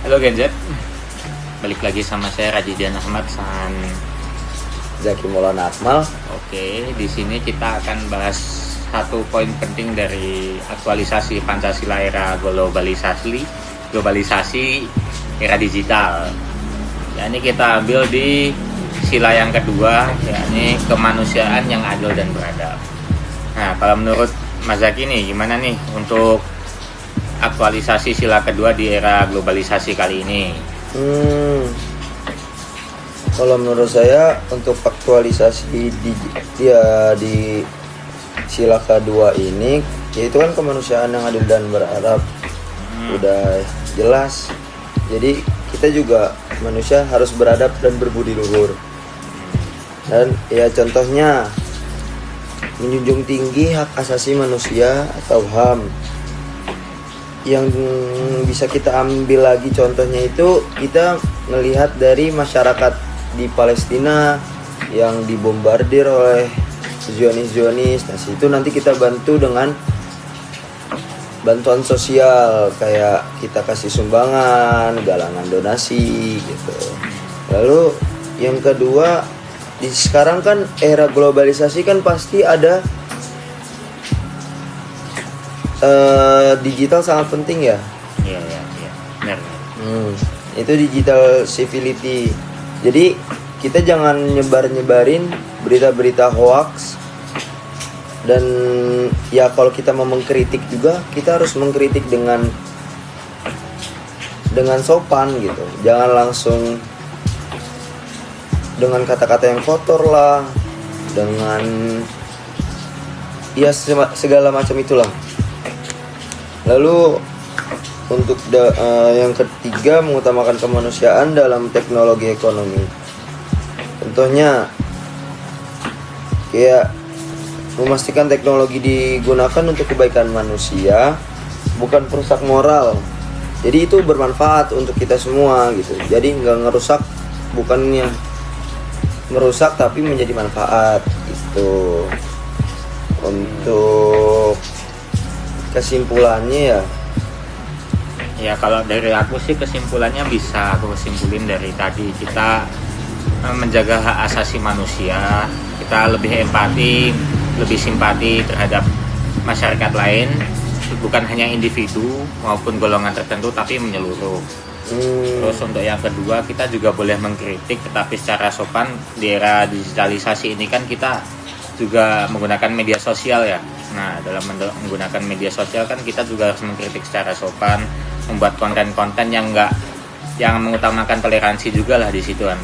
Halo Genjet, balik lagi sama saya Rajidian Ahmad San. Zaki Maulana Akmal. Oke, di sini kita akan bahas satu poin penting dari aktualisasi Pancasila era globalisasi era digital. Ini kita ambil di sila yang kedua, yakni kemanusiaan yang adil dan beradab. Nah, kalau menurut Mas Zaki nih, gimana nih untuk aktualisasi sila kedua di era globalisasi kali ini? Kalau menurut saya untuk aktualisasi di sila kedua ini, yaitu kan kemanusiaan yang adil dan beradab, udah jelas. Jadi kita juga manusia harus beradab dan berbudi luhur. Dan ya contohnya menjunjung tinggi hak asasi manusia atau HAM. Yang bisa kita ambil lagi contohnya itu kita melihat dari masyarakat di Palestina yang dibombardir oleh Zionis. Nah, situ nanti kita bantu dengan bantuan sosial, kayak kita kasih sumbangan, galangan donasi gitu. Lalu yang kedua, sekarang kan era globalisasi kan pasti ada digital sangat penting ya. Iya, benar. Itu digital civility. Jadi kita jangan nyebarin berita-berita hoax. Dan ya kalau kita mau mengkritik juga, kita harus mengkritik dengan sopan gitu. Jangan langsung dengan kata-kata yang kotor lah, dengan ya segala macam itulah. Lalu untuk yang ketiga, mengutamakan kemanusiaan dalam teknologi ekonomi. Contohnya kayak memastikan teknologi digunakan untuk kebaikan manusia, bukan perusak moral. Jadi itu bermanfaat untuk kita semua gitu. Jadi nggak ngerusak, bukannya merusak tapi menjadi manfaat gitu. Untuk kesimpulannya ya kalau dari aku sih kesimpulannya bisa aku kesimpulin dari tadi, kita menjaga hak asasi manusia, kita lebih empati, lebih simpati terhadap masyarakat lain, bukan hanya individu maupun golongan tertentu tapi menyeluruh. Terus untuk yang kedua, kita juga boleh mengkritik tetapi secara sopan. Di era digitalisasi ini kan kita juga menggunakan media sosial ya. Nah, dalam menggunakan media sosial kan kita juga harus mengkritik secara sopan, membuat konten-konten yang mengutamakan toleransi juga lah di situ kan.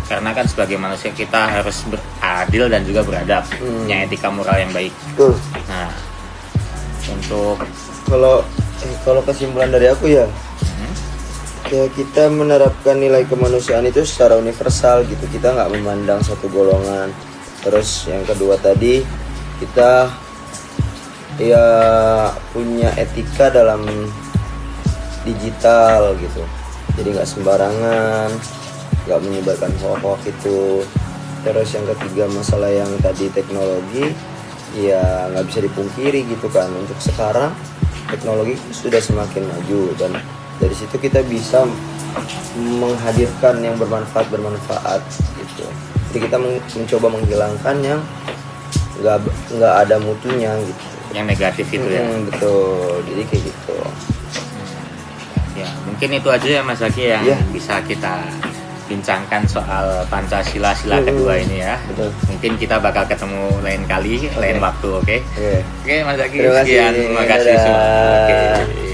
Karena kan sebagai manusia kita harus beradil dan juga beradab, punya etika moral yang baik. Nah, untuk kalau kesimpulan dari aku ya, kayak kita menerapkan nilai kemanusiaan itu secara universal gitu. Kita nggak memandang satu golongan. Terus yang kedua tadi, kita ya punya etika dalam digital gitu. Jadi nggak sembarangan, nggak menyebarkan hoax itu. Terus yang ketiga, masalah yang tadi teknologi, ya nggak bisa dipungkiri gitu kan. Untuk sekarang teknologi sudah semakin maju, dan dari situ kita bisa menghadirkan yang bermanfaat gitu. Jadi kita mencoba menghilangkan yang nggak ada mutunya gitu, yang negatif itu ya. Betul, jadi kayak gitu. Ya mungkin itu aja ya Mas Zaki yang bisa kita bincangkan soal Pancasila sila kedua ini ya. Betul. Mungkin kita bakal ketemu lain kali, lain waktu, oke? Oke, Oke Mas Zaki, terima kasih. sekian, terima kasih semua. Oke.